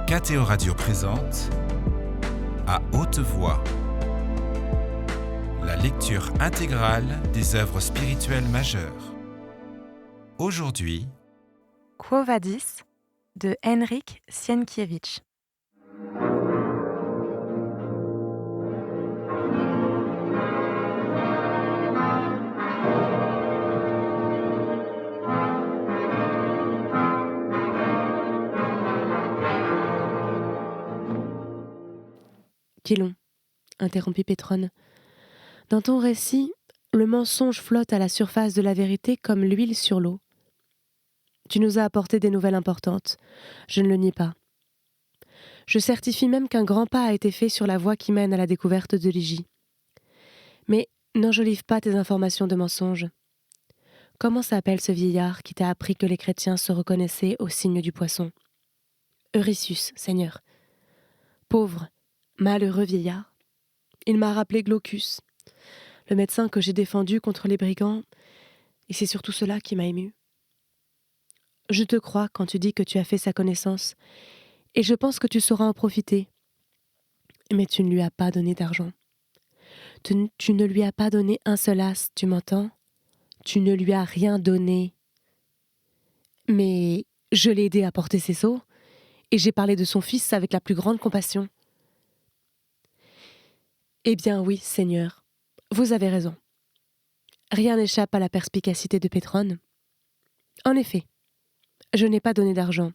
KTO Radio présente À haute voix, la lecture intégrale des œuvres spirituelles majeures. Aujourd'hui, Quo Vadis de Henryk Sienkiewicz. Quilon, interrompit Pétrone. Dans ton récit, le mensonge flotte à la surface de la vérité comme l'huile sur l'eau. Tu nous as apporté des nouvelles importantes, je ne le nie pas. Je certifie même qu'un grand pas a été fait sur la voie qui mène à la découverte de Ligie. Mais n'enjolive pas tes informations de mensonge. Comment s'appelle ce vieillard qui t'a appris que les chrétiens se reconnaissaient au signe du poisson ? Euryssus, Seigneur. Pauvre, malheureux vieillard. Il m'a rappelé Glaucus, le médecin que j'ai défendu contre les brigands, et c'est surtout cela qui m'a ému. Je te crois quand tu dis que tu as fait sa connaissance, et je pense que tu sauras en profiter. Mais tu ne lui as pas donné d'argent. Tu ne lui as pas donné un seul as, tu m'entends ? Tu ne lui as rien donné. Mais je l'ai aidé à porter ses seaux, et j'ai parlé de son fils avec la plus grande compassion. Eh bien oui, Seigneur, vous avez raison. Rien n'échappe à la perspicacité de Pétrone. En effet, je n'ai pas donné d'argent.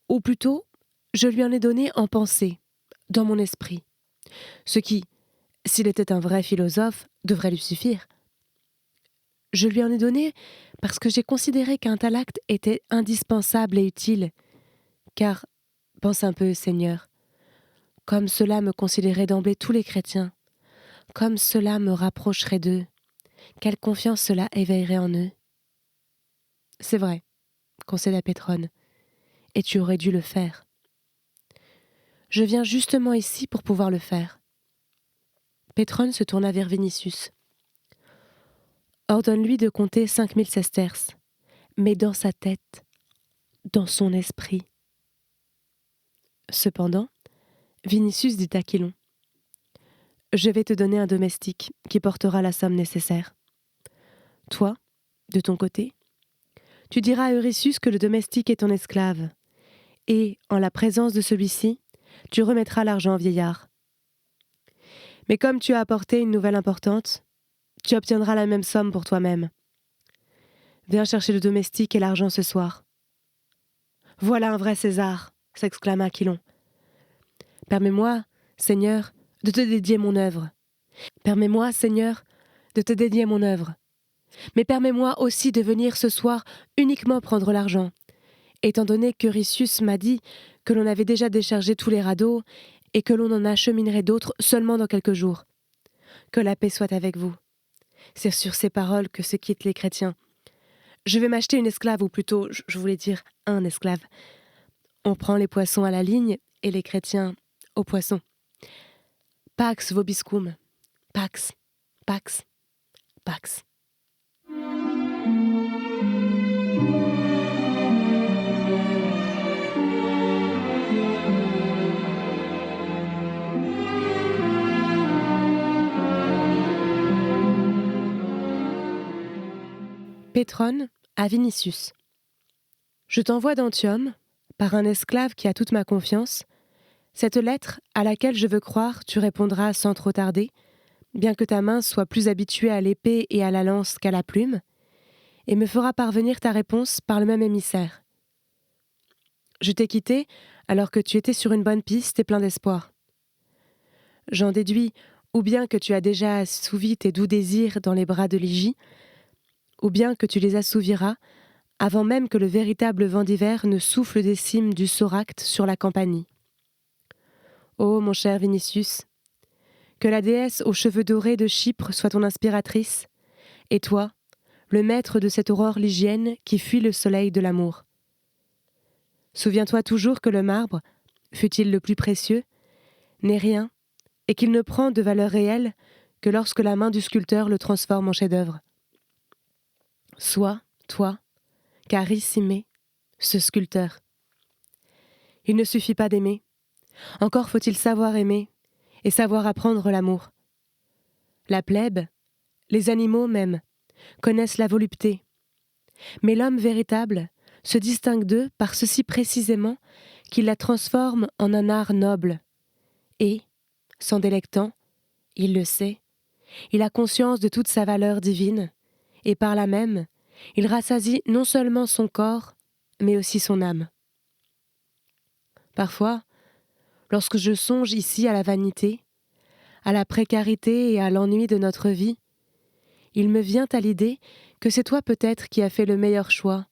Ou plutôt, je lui en ai donné en pensée, dans mon esprit. Ce qui, s'il était un vrai philosophe, devrait lui suffire. Je lui en ai donné parce que j'ai considéré qu'un tel acte était indispensable et utile. Car, pense un peu, Seigneur, comme cela me considéraient d'emblée tous les chrétiens, comme cela me rapprocherait d'eux, quelle confiance cela éveillerait en eux. C'est vrai, concéda Pétrone, et tu aurais dû le faire. Je viens justement ici pour pouvoir le faire. Pétrone se tourna vers Vinicius. Ordonne-lui de compter 5000 sesterces, mais dans sa tête, dans son esprit. Cependant, Vinicius dit à Quilon : Je vais te donner un domestique qui portera la somme nécessaire. Toi, de ton côté, tu diras à Euryssus que le domestique est ton esclave, et, en la présence de celui-ci, tu remettras l'argent au vieillard. Mais comme tu as apporté une nouvelle importante, tu obtiendras la même somme pour toi-même. Viens chercher le domestique et l'argent ce soir. Voilà un vrai César, s'exclama Quilon. Permets-moi, Seigneur, de te dédier mon œuvre. Permets-moi, Seigneur, de te dédier mon œuvre. Mais permets-moi aussi de venir ce soir uniquement prendre l'argent, étant donné qu'Euryssus m'a dit que l'on avait déjà déchargé tous les radeaux et que l'on en acheminerait d'autres seulement dans quelques jours. Que la paix soit avec vous. C'est sur ces paroles que se quittent les chrétiens. Je vais m'acheter une esclave, ou plutôt, je voulais dire un esclave. On prend les poissons à la ligne et les chrétiens aux poissons. Pax vobiscum. Pax, pax, pax. Pétrone à Vinicius. Je t'envoie d'Antium, par un esclave qui a toute ma confiance, cette lettre à laquelle je veux croire tu répondras sans trop tarder, bien que ta main soit plus habituée à l'épée et à la lance qu'à la plume, et me fera parvenir ta réponse par le même émissaire. Je t'ai quitté alors que tu étais sur une bonne piste et plein d'espoir. J'en déduis ou bien que tu as déjà assouvi tes doux désirs dans les bras de Ligie, ou bien que tu les assouviras avant même que le véritable vent d'hiver ne souffle des cimes du Soracte sur la Campanie. Ô mon cher Vinicius, que la déesse aux cheveux dorés de Chypre soit ton inspiratrice, et toi, le maître de cette aurore lygienne qui fuit le soleil de l'amour. Souviens-toi toujours que le marbre, fût-il le plus précieux, n'est rien, et qu'il ne prend de valeur réelle que lorsque la main du sculpteur le transforme en chef-d'œuvre. Sois, toi, Carissime, ce sculpteur. Il ne suffit pas d'aimer. Encore faut-il savoir aimer et savoir apprendre l'amour. La plèbe, les animaux même, connaissent la volupté. Mais l'homme véritable se distingue d'eux par ceci précisément qu'il la transforme en un art noble. Et, s'en délectant, il le sait, il a conscience de toute sa valeur divine, et par là même, il rassasie non seulement son corps, mais aussi son âme. Parfois, lorsque je songe ici à la vanité, à la précarité et à l'ennui de notre vie, il me vient à l'idée que c'est toi peut-être qui as fait le meilleur choix,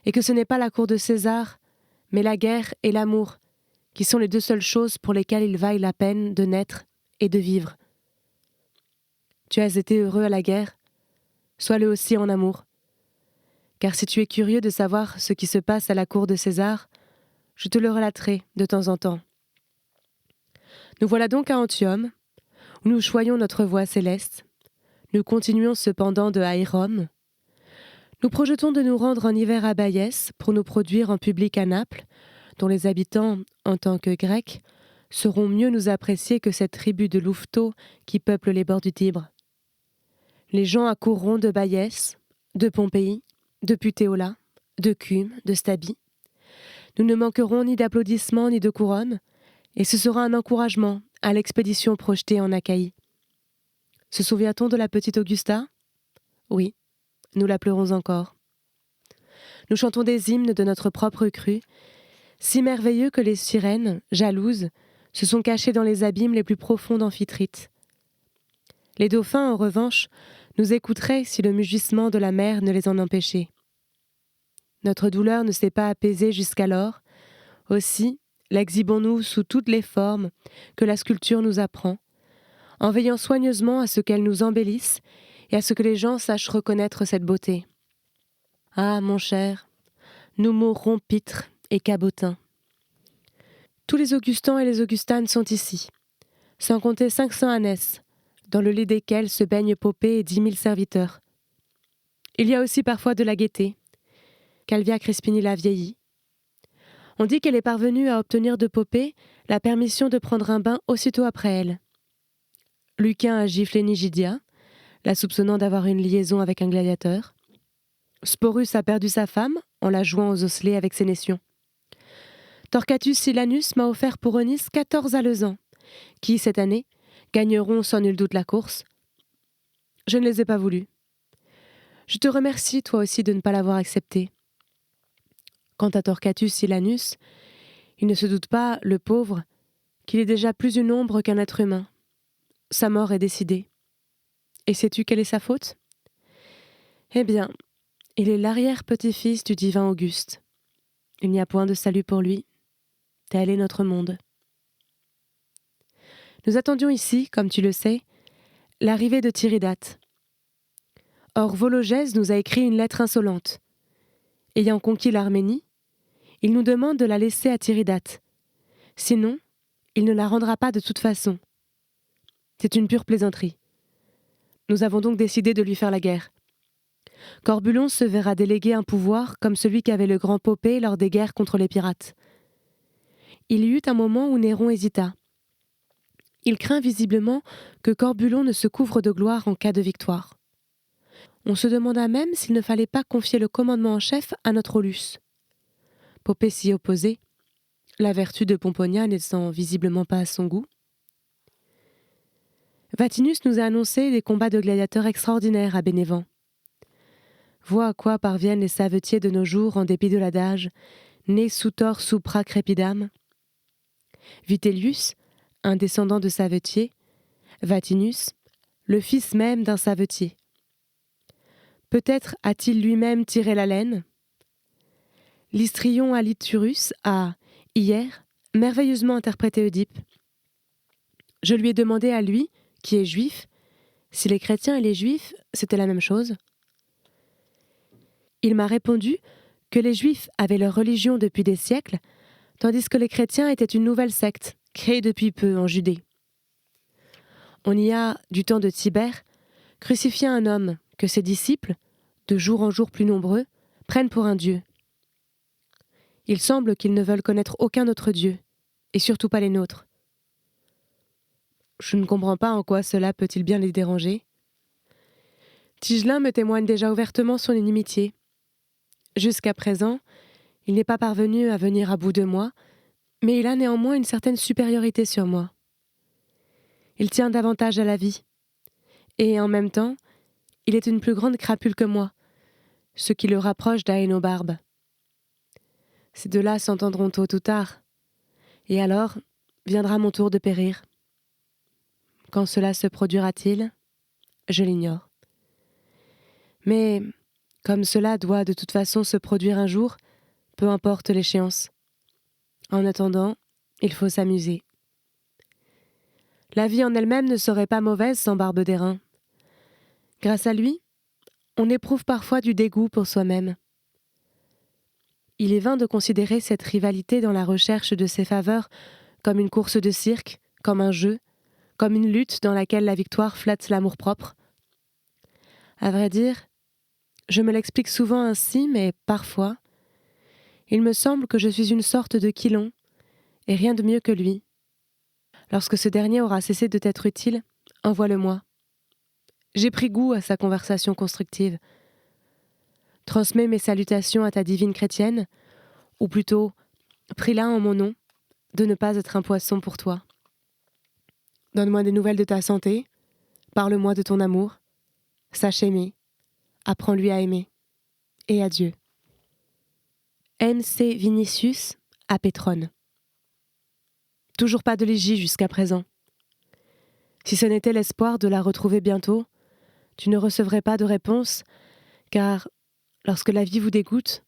et que ce n'est pas la cour de César, mais la guerre et l'amour, qui sont les deux seules choses pour lesquelles il vaille la peine de naître et de vivre. Tu as été heureux à la guerre, sois-le aussi en amour. Car si tu es curieux de savoir ce qui se passe à la cour de César, je te le relaterai de temps en temps. Nous voilà donc à Antium, où nous choyons notre voie céleste. Nous continuons cependant de haïr Rome. Nous projetons de nous rendre en hiver à Bayès pour nous produire en public à Naples, dont les habitants, en tant que Grecs, sauront mieux nous apprécier que cette tribu de louveteaux qui peuple les bords du Tibre. Les gens accourront de Bayès, de Pompéi, de Putéola, de Cume, de Stabie. Nous ne manquerons ni d'applaudissements ni de couronnes, et ce sera un encouragement à l'expédition projetée en Achaïe. Se souvient-on de la petite Augusta ? Oui, nous la pleurons encore. Nous chantons des hymnes de notre propre crue, si merveilleux que les sirènes, jalouses, se sont cachées dans les abîmes les plus profonds d'Amphitrite. Les dauphins, en revanche, nous écouteraient si le mugissement de la mer ne les en empêchait. Notre douleur ne s'est pas apaisée jusqu'alors, aussi l'exhibons-nous sous toutes les formes que la sculpture nous apprend, en veillant soigneusement à ce qu'elle nous embellisse et à ce que les gens sachent reconnaître cette beauté. Ah, mon cher, nous mourrons pitres et cabotins. Tous les Augustans et les Augustanes sont ici, sans compter 500 ânesses, dans le lit desquels se baignent Poppée et 10 000 serviteurs. Il y a aussi parfois de la gaieté. Calvia Crispinilla vieillit. On dit qu'elle est parvenue à obtenir de Poppée la permission de prendre un bain aussitôt après elle. Lucain a giflé Nigidia, la soupçonnant d'avoir une liaison avec un gladiateur. Sporus a perdu sa femme en la jouant aux osselets avec Sénétion. Torquatus Silanus m'a offert pour Eunice 14 alezans, qui, cette année, gagneront sans nul doute la course. Je ne les ai pas voulus. Je te remercie, toi aussi, de ne pas l'avoir accepté. Quant à Torquatus Silanus, il ne se doute pas, le pauvre, qu'il est déjà plus une ombre qu'un être humain. Sa mort est décidée. Et sais-tu quelle est sa faute ? Eh bien, il est l'arrière-petit-fils du divin Auguste. Il n'y a point de salut pour lui. Tel est notre monde. Nous attendions ici, comme tu le sais, l'arrivée de Tiridate. Or Vologèse nous a écrit une lettre insolente. Ayant conquis l'Arménie, il nous demande de la laisser à Tiridate. Sinon, il ne la rendra pas de toute façon. C'est une pure plaisanterie. Nous avons donc décidé de lui faire la guerre. Corbulon se verra déléguer un pouvoir comme celui qu'avait le grand Poppée lors des guerres contre les pirates. Il y eut un moment où Néron hésita. Il craint visiblement que Corbulon ne se couvre de gloire en cas de victoire. On se demanda même s'il ne fallait pas confier le commandement en chef à notre Aulus. Poppée s'y opposait, la vertu de Pomponia n'étant visiblement pas à son goût. Vatinus nous a annoncé des combats de gladiateurs extraordinaires à Bénévent. Vois à quoi parviennent les savetiers de nos jours en dépit de l'adage « ne sutor supra crepidam ». Vitellius, un descendant de savetier, Vatinus, le fils même d'un savetier. Peut-être a-t-il lui-même tiré la laine. L'histrion Aliturus a, hier, merveilleusement interprété Oedipe. Je lui ai demandé à lui, qui est juif, si les chrétiens et les juifs, c'était la même chose. Il m'a répondu que les juifs avaient leur religion depuis des siècles, tandis que les chrétiens étaient une nouvelle secte, créée depuis peu en Judée. On y a, du temps de Tibère, crucifié un homme que ses disciples, de jour en jour plus nombreux, prennent pour un dieu. Il semble qu'ils ne veulent connaître aucun autre Dieu, et surtout pas les nôtres. Je ne comprends pas en quoi cela peut-il bien les déranger. Tigelin me témoigne déjà ouvertement son inimitié. Jusqu'à présent, il n'est pas parvenu à venir à bout de moi, mais il a néanmoins une certaine supériorité sur moi. Il tient davantage à la vie. Et en même temps, il est une plus grande crapule que moi, ce qui le rapproche d'Aénobarbe. Ces deux-là s'entendront tôt ou tard, et alors viendra mon tour de périr. Quand cela se produira-t-il ? Je l'ignore. Mais comme cela doit de toute façon se produire un jour, peu importe l'échéance. En attendant, il faut s'amuser. La vie en elle-même ne serait pas mauvaise sans Barbe d'Airain. Grâce à lui, on éprouve parfois du dégoût pour soi-même. Il est vain de considérer cette rivalité dans la recherche de ses faveurs comme une course de cirque, comme un jeu, comme une lutte dans laquelle la victoire flatte l'amour-propre. À vrai dire, je me l'explique souvent ainsi, mais parfois, il me semble que je suis une sorte de Quilon, et rien de mieux que lui. Lorsque ce dernier aura cessé de t'être utile, envoie-le-moi. J'ai pris goût à sa conversation constructive. Transmets mes salutations à ta divine chrétienne, ou plutôt, prie-la en mon nom, de ne pas être un poisson pour toi. Donne-moi des nouvelles de ta santé, parle-moi de ton amour, sache aimer, apprends-lui à aimer, et adieu. M.C. Vinicius à Pétrone. Toujours pas de Ligie jusqu'à présent. Si ce n'était l'espoir de la retrouver bientôt, tu ne recevrais pas de réponse, car lorsque la vie vous dégoûte,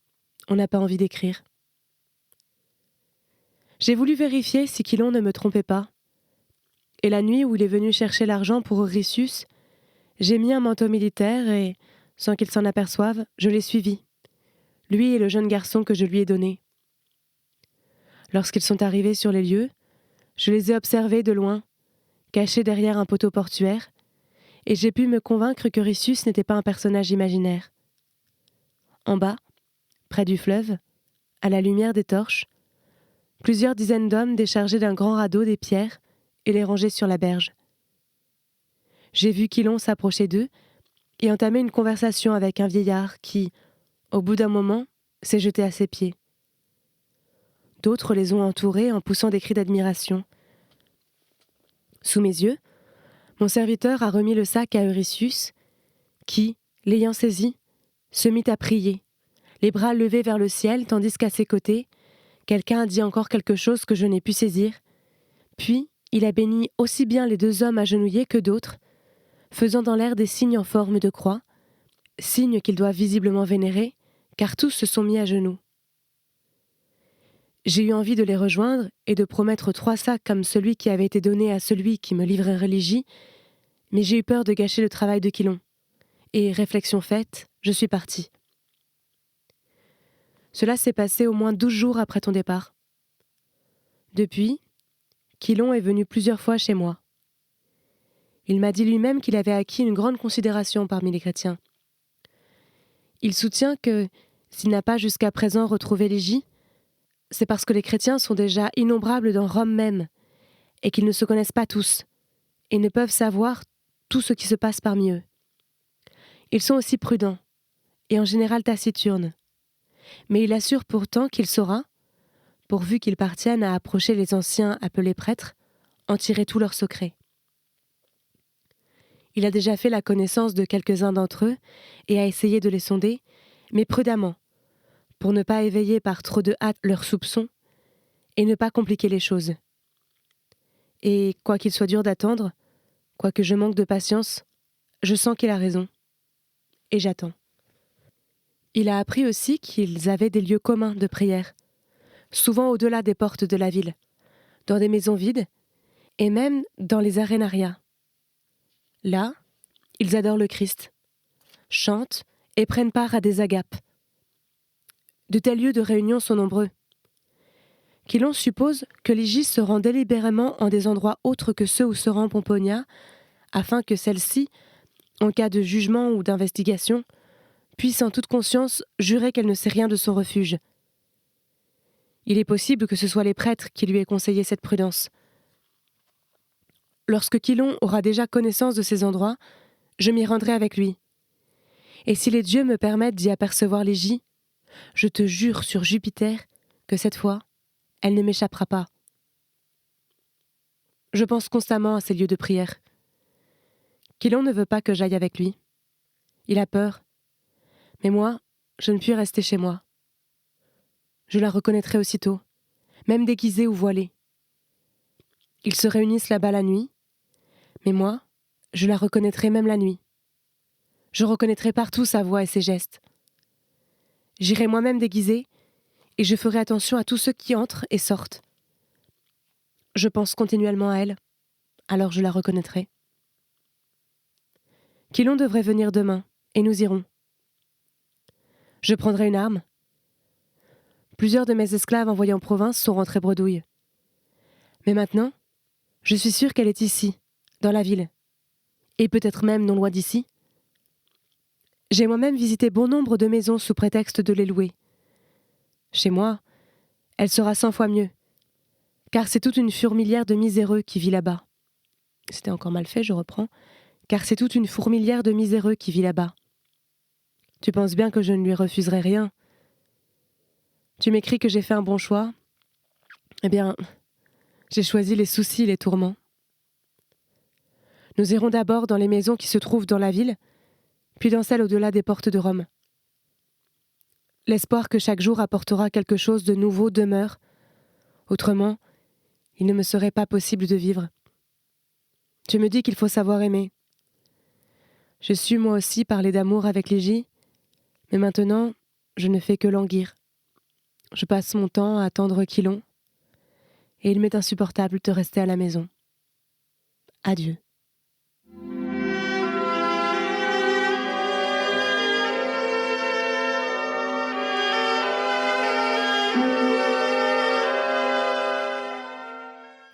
on n'a pas envie d'écrire. J'ai voulu vérifier si Quilon ne me trompait pas. Et la nuit où il est venu chercher l'argent pour Euryssus, j'ai mis un manteau militaire et, sans qu'il s'en aperçoive, je l'ai suivi, lui et le jeune garçon que je lui ai donné. Lorsqu'ils sont arrivés sur les lieux, je les ai observés de loin, cachés derrière un poteau portuaire, et j'ai pu me convaincre qu'Euryssus n'était pas un personnage imaginaire. En bas, près du fleuve, à la lumière des torches, plusieurs dizaines d'hommes déchargeaient d'un grand radeau des pierres et les rangeaient sur la berge. J'ai vu Quilon s'approcher d'eux et entamer une conversation avec un vieillard qui, au bout d'un moment, s'est jeté à ses pieds. D'autres les ont entourés en poussant des cris d'admiration. Sous mes yeux, mon serviteur a remis le sac à Euryssus, qui, l'ayant saisi, se mit à prier, les bras levés vers le ciel, tandis qu'à ses côtés, quelqu'un a dit encore quelque chose que je n'ai pu saisir. Puis, il a béni aussi bien les deux hommes agenouillés que d'autres, faisant dans l'air des signes en forme de croix, signes qu'il doit visiblement vénérer, car tous se sont mis à genoux. J'ai eu envie de les rejoindre et de promettre 3 sacs comme celui qui avait été donné à celui qui me livrerait Ligie, mais j'ai eu peur de gâcher le travail de Quilon. Et, réflexion faite, je suis partie. Cela s'est passé au moins 12 jours après ton départ. Depuis, Quilon est venu plusieurs fois chez moi. Il m'a dit lui-même qu'il avait acquis une grande considération parmi les chrétiens. Il soutient que, s'il n'a pas jusqu'à présent retrouvé Ligie, c'est parce que les chrétiens sont déjà innombrables dans Rome même, et qu'ils ne se connaissent pas tous, et ne peuvent savoir tout ce qui se passe parmi eux. Ils sont aussi prudents, et en général taciturnes. Mais il assure pourtant qu'il saura, pourvu qu'ils parviennent à approcher les anciens appelés prêtres, en tirer tous leurs secrets. Il a déjà fait la connaissance de quelques-uns d'entre eux et a essayé de les sonder, mais prudemment, pour ne pas éveiller par trop de hâte leurs soupçons et ne pas compliquer les choses. Et, quoiqu'il soit dur d'attendre, quoique je manque de patience, je sens qu'il a raison. Et j'attends. Il a appris aussi qu'ils avaient des lieux communs de prière, souvent au-delà des portes de la ville, dans des maisons vides, et même dans les arénariats. Là, ils adorent le Christ, chantent et prennent part à des agapes. De tels lieux de réunion sont nombreux. Quilon suppose que Ligie se rend délibérément en des endroits autres que ceux où se rend Pomponia, afin que celle-ci, en cas de jugement ou d'investigation, puisse en toute conscience jurer qu'elle ne sait rien de son refuge. Il est possible que ce soit les prêtres qui lui aient conseillé cette prudence. Lorsque Quilon aura déjà connaissance de ces endroits, je m'y rendrai avec lui. Et si les dieux me permettent d'y apercevoir Légie, je te jure sur Jupiter que cette fois, elle ne m'échappera pas. Je pense constamment à ces lieux de prière. Quilon ne veut pas que j'aille avec lui. Il a peur. Mais moi, je ne puis rester chez moi. Je la reconnaîtrai aussitôt, même déguisée ou voilée. Ils se réunissent là-bas la nuit, mais moi, je la reconnaîtrai même la nuit. Je reconnaîtrai partout sa voix et ses gestes. J'irai moi-même déguisée, et je ferai attention à tous ceux qui entrent et sortent. Je pense continuellement à elle, alors je la reconnaîtrai. Quilon devrait venir demain, et nous irons. Je prendrai une arme. Plusieurs de mes esclaves envoyés en province sont rentrés bredouilles. Mais maintenant, je suis sûre qu'elle est ici, dans la ville, et peut-être même non loin d'ici. J'ai moi-même visité bon nombre de maisons sous prétexte de les louer. Chez moi, elle sera 100 fois mieux, car c'est toute une fourmilière de miséreux qui vit là-bas. C'était encore mal fait, je reprends. Car c'est toute une fourmilière de miséreux qui vit là-bas. Tu penses bien que je ne lui refuserai rien. Tu m'écris que j'ai fait un bon choix. Eh bien, j'ai choisi les soucis et les tourments. Nous irons d'abord dans les maisons qui se trouvent dans la ville, puis dans celles au-delà des portes de Rome. L'espoir que chaque jour apportera quelque chose de nouveau demeure. Autrement, il ne me serait pas possible de vivre. Tu me dis qu'il faut savoir aimer. Je suis moi aussi parler d'amour avec Légie, mais maintenant, je ne fais que languir. Je passe mon temps à attendre Quilon, et il m'est insupportable de rester à la maison. Adieu.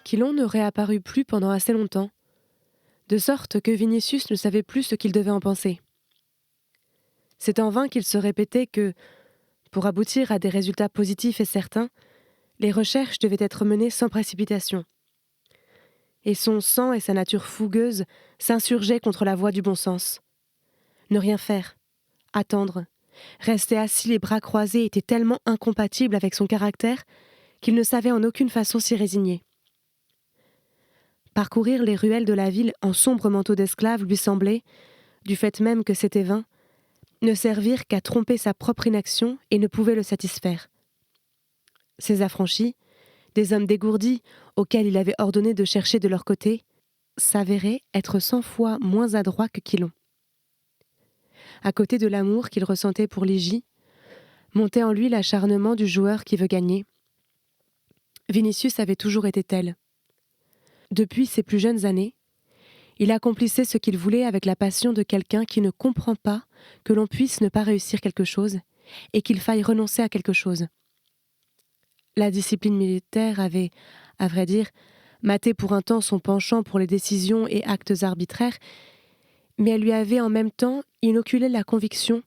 Quilon ne réapparut plus pendant assez longtemps, de sorte que Vinicius ne savait plus ce qu'il devait en penser. C'est en vain qu'il se répétait que, pour aboutir à des résultats positifs et certains, les recherches devaient être menées sans précipitation. Et son sang et sa nature fougueuse s'insurgeaient contre la voie du bon sens. Ne rien faire, attendre, rester assis les bras croisés était tellement incompatible avec son caractère qu'il ne savait en aucune façon s'y résigner. Parcourir les ruelles de la ville en sombre manteau d'esclave lui semblait, du fait même que c'était vain, ne servir qu'à tromper sa propre inaction et ne pouvait le satisfaire. Ces affranchis, des hommes dégourdis auxquels il avait ordonné de chercher de leur côté, s'avéraient être 100 fois moins adroits que Quilon. À côté de l'amour qu'il ressentait pour Légie, montait en lui l'acharnement du joueur qui veut gagner. Vinicius avait toujours été tel. Depuis ses plus jeunes années, il accomplissait ce qu'il voulait avec la passion de quelqu'un qui ne comprend pas que l'on puisse ne pas réussir quelque chose et qu'il faille renoncer à quelque chose. La discipline militaire avait, à vrai dire, maté pour un temps son penchant pour les décisions et actes arbitraires, mais elle lui avait en même temps inoculé la conviction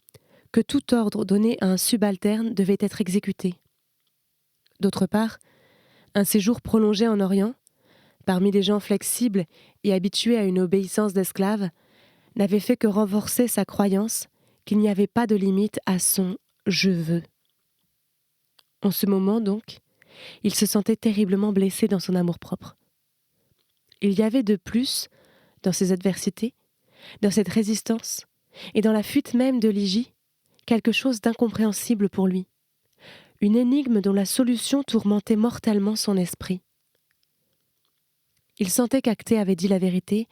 que tout ordre donné à un subalterne devait être exécuté. D'autre part, un séjour prolongé en Orient, parmi des gens flexibles et habitués à une obéissance d'esclaves, n'avait fait que renforcer sa croyance qu'il n'y avait pas de limite à son « je veux ». En ce moment, donc, il se sentait terriblement blessé dans son amour-propre. Il y avait de plus, dans ses adversités, dans cette résistance, et dans la fuite même de Légie, quelque chose d'incompréhensible pour lui, une énigme dont la solution tourmentait mortellement son esprit. Il sentait qu'Acté avait dit la vérité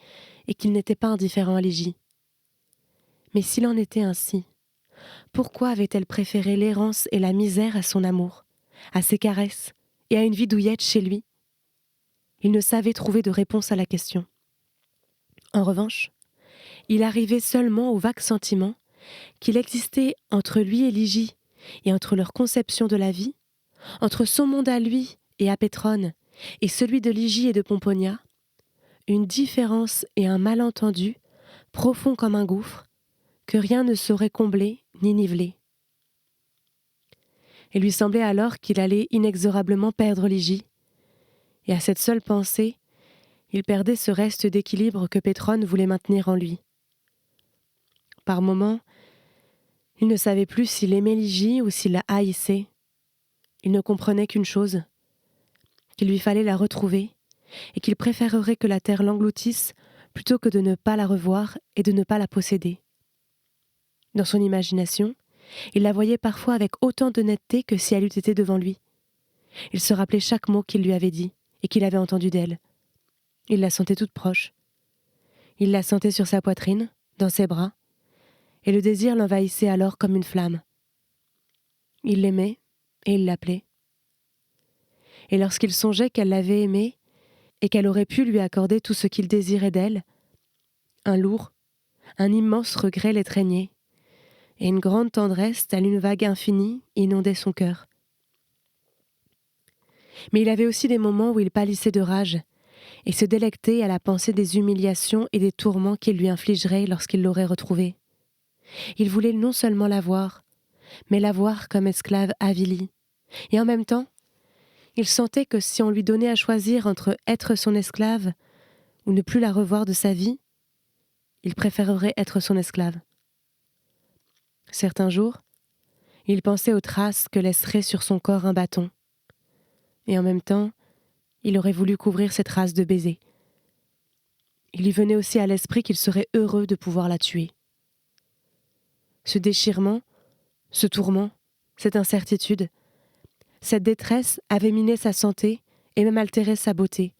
et qu'il n'était pas indifférent à Légie. Mais s'il en était ainsi, pourquoi avait-elle préféré l'errance et la misère à son amour, à ses caresses et à une vie douillette chez lui? Il ne savait trouver de réponse à la question. En revanche, il arrivait seulement au vague sentiment qu'il existait entre lui et Légie et entre leur conception de la vie, entre son monde à lui et à Pétrone et celui de Légie et de Pomponia, une différence et un malentendu profond comme un gouffre que rien ne saurait combler ni niveler. Il lui semblait alors qu'il allait inexorablement perdre Ligie. Et à cette seule pensée, il perdait ce reste d'équilibre que Pétrone voulait maintenir en lui. Par moments, il ne savait plus s'il aimait Ligie ou s'il la haïssait. Il ne comprenait qu'une chose, qu'il lui fallait la retrouver et qu'il préférerait que la terre l'engloutisse plutôt que de ne pas la revoir et de ne pas la posséder. Dans son imagination, il la voyait parfois avec autant d'honnêteté que si elle eût été devant lui. Il se rappelait chaque mot qu'il lui avait dit et qu'il avait entendu d'elle. Il la sentait toute proche. Il la sentait sur sa poitrine, dans ses bras, et le désir l'envahissait alors comme une flamme. Il l'aimait et il l'appelait. Et lorsqu'il songeait qu'elle l'avait aimé et qu'elle aurait pu lui accorder tout ce qu'il désirait d'elle, un lourd, un immense regret l'étreignait, et une grande tendresse, telle une vague infinie, inondait son cœur. Mais il avait aussi des moments où il pâlissait de rage et se délectait à la pensée des humiliations et des tourments qu'il lui infligerait lorsqu'il l'aurait retrouvée. Il voulait non seulement la voir, mais la voir comme esclave avilie. Et en même temps, il sentait que si on lui donnait à choisir entre être son esclave ou ne plus la revoir de sa vie, il préférerait être son esclave. Certains jours, il pensait aux traces que laisserait sur son corps un bâton. Et en même temps, il aurait voulu couvrir ces traces de baisers. Il lui venait aussi à l'esprit qu'il serait heureux de pouvoir la tuer. Ce déchirement, ce tourment, cette incertitude, cette détresse avait miné sa santé et même altéré sa beauté.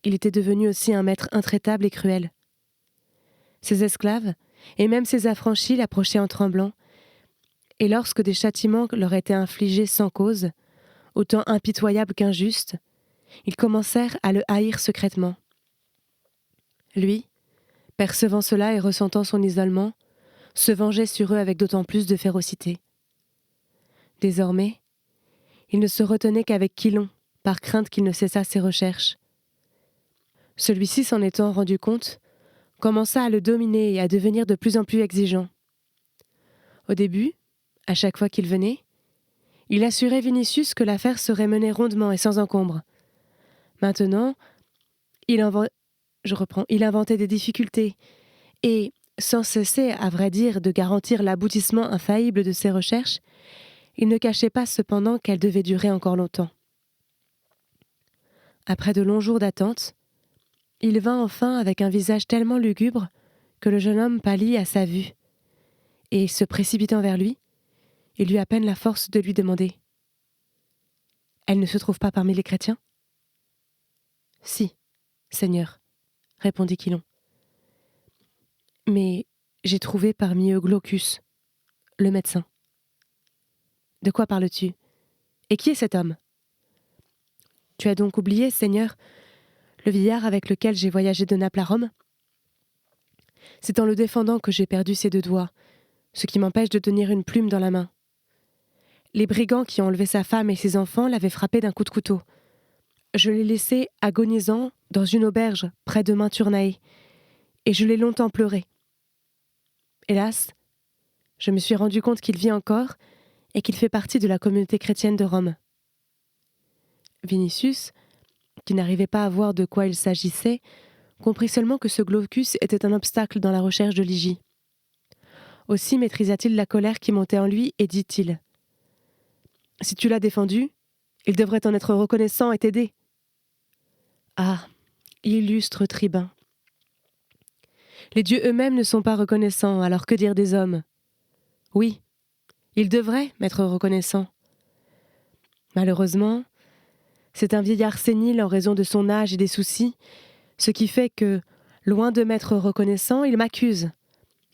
Il était devenu aussi un maître intraitable et cruel. Ses esclaves, et même ses affranchis, l'approchaient en tremblant, et lorsque des châtiments leur étaient infligés sans cause, autant impitoyables qu'injustes, ils commencèrent à le haïr secrètement. Lui, percevant cela et ressentant son isolement, se vengeait sur eux avec d'autant plus de férocité. Désormais, il ne se retenait qu'avec Quilon, par crainte qu'il ne cessât ses recherches. Celui-ci, s'en étant rendu compte, commença à le dominer et à devenir de plus en plus exigeant. Au début, à chaque fois qu'il venait, il assurait Vinicius que l'affaire serait menée rondement et sans encombre. Maintenant, il inventait des difficultés et, sans cesser, à vrai dire, de garantir l'aboutissement infaillible de ses recherches, il ne cachait pas cependant qu'elles devaient durer encore longtemps. Après de longs jours d'attente, il vint enfin avec un visage tellement lugubre que le jeune homme pâlit à sa vue, et, se précipitant vers lui, il eut à peine la force de lui demander « Elle ne se trouve pas parmi les chrétiens ?»« Si, Seigneur, » répondit Quilon. « Mais j'ai trouvé parmi eux Glaucus, le médecin. »« De quoi parles-tu ? Et qui est cet homme ? » ?»« Tu as donc oublié, Seigneur, le vieillard avec lequel j'ai voyagé de Naples à Rome ? C'est en le défendant que j'ai perdu ses deux doigts, ce qui m'empêche de tenir une plume dans la main. Les brigands qui ont enlevé sa femme et ses enfants l'avaient frappé d'un coup de couteau. Je l'ai laissé agonisant dans une auberge près de Minturnae, et je l'ai longtemps pleuré. Hélas, je me suis rendu compte qu'il vit encore et qu'il fait partie de la communauté chrétienne de Rome. Vinicius, qui n'arrivait pas à voir de quoi il s'agissait, comprit seulement que ce Glaucus était un obstacle dans la recherche de Ligie. Aussi maîtrisa-t-il la colère qui montait en lui et dit-il : « Si tu l'as défendu, il devrait en être reconnaissant et t'aider. » Ah, illustre tribun. Les dieux eux-mêmes ne sont pas reconnaissants, alors que dire des hommes ? Oui, ils devraient m'être reconnaissants. Malheureusement, c'est un vieillard sénile en raison de son âge et des soucis, ce qui fait que, loin de m'être reconnaissant, il m'accuse,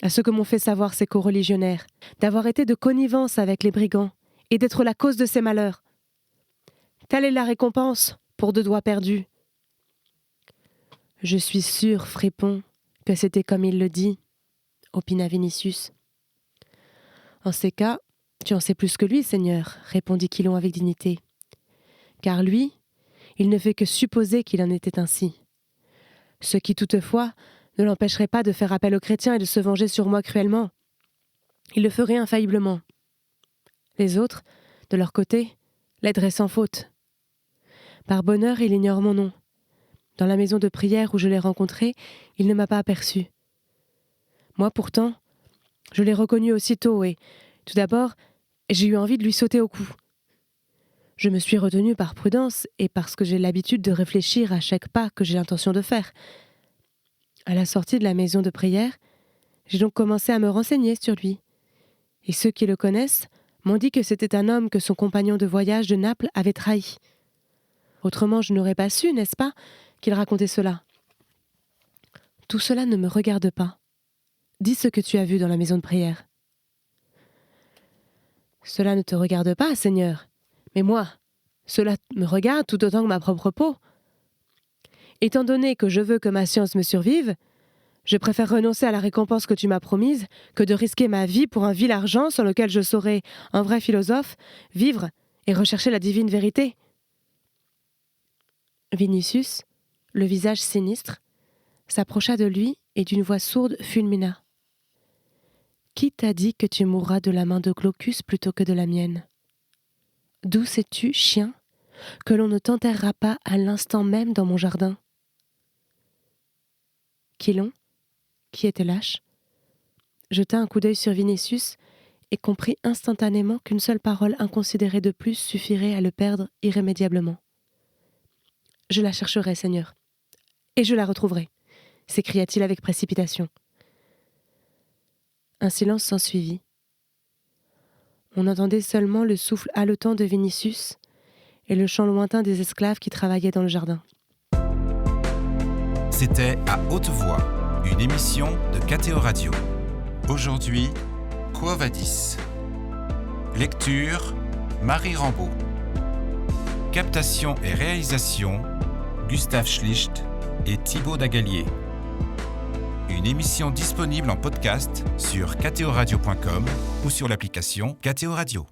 à ce que m'ont fait savoir ses coreligionnaires, d'avoir été de connivence avec les brigands et d'être la cause de ses malheurs. Telle est la récompense pour 2 doigts perdus. Je suis sûr, Frépon, que c'était comme il le dit, opina Vinicius. En ces cas, tu en sais plus que lui, Seigneur, répondit Quilon avec dignité. Car lui, il ne fait que supposer qu'il en était ainsi. Ce qui, toutefois, ne l'empêcherait pas de faire appel aux chrétiens et de se venger sur moi cruellement. Il le ferait infailliblement. Les autres, De leur côté, l'être est sans faute. Par bonheur, il ignore mon nom. Dans la maison de prière où je l'ai rencontré, il ne m'a pas aperçu. Moi, pourtant, je l'ai reconnu aussitôt et, tout d'abord, j'ai eu envie de lui sauter au cou. Je me suis retenue par prudence et parce que j'ai l'habitude de réfléchir à chaque pas que j'ai l'intention de faire. À la sortie de la maison de prière, j'ai donc commencé à me renseigner sur lui. Et ceux qui le connaissent m'ont dit que c'était un homme que son compagnon de voyage de Naples avait trahi. Autrement, je n'aurais pas su, n'est-ce pas, qu'il racontait cela. Tout cela ne me regarde pas. Dis ce que tu as vu dans la maison de prière. Cela ne te regarde pas, Seigneur. Mais moi, cela me regarde tout autant que ma propre peau. Étant donné que je veux que ma science me survive, je préfère renoncer à la récompense que tu m'as promise que de risquer ma vie pour un vil argent sur lequel je saurais, un vrai philosophe, vivre et rechercher la divine vérité. Vinicius, le visage sinistre, s'approcha de lui et d'une voix sourde fulmina. « Qui t'a dit que tu mourras de la main de Glaucus plutôt que de la mienne ? D'où sais-tu, chien, que l'on ne t'enterrera pas à l'instant même dans mon jardin ?» Quilon, qui était lâche, jeta un coup d'œil sur Vinicius et comprit instantanément qu'une seule parole inconsidérée de plus suffirait à le perdre irrémédiablement. « Je la chercherai, Seigneur, et je la retrouverai », s'écria-t-il avec précipitation. Un silence s'ensuivit. On entendait seulement le souffle haletant de Vinicius et le chant lointain des esclaves qui travaillaient dans le jardin. C'était À haute voix, une émission de KTO Radio. Aujourd'hui, Quo Vadis. Lecture, Marie Rambaud. Captation et réalisation, Gustave Schlicht et Thibaut Dagalier. Une émission disponible en podcast sur ktoradio.com ou sur l'application KTO Radio.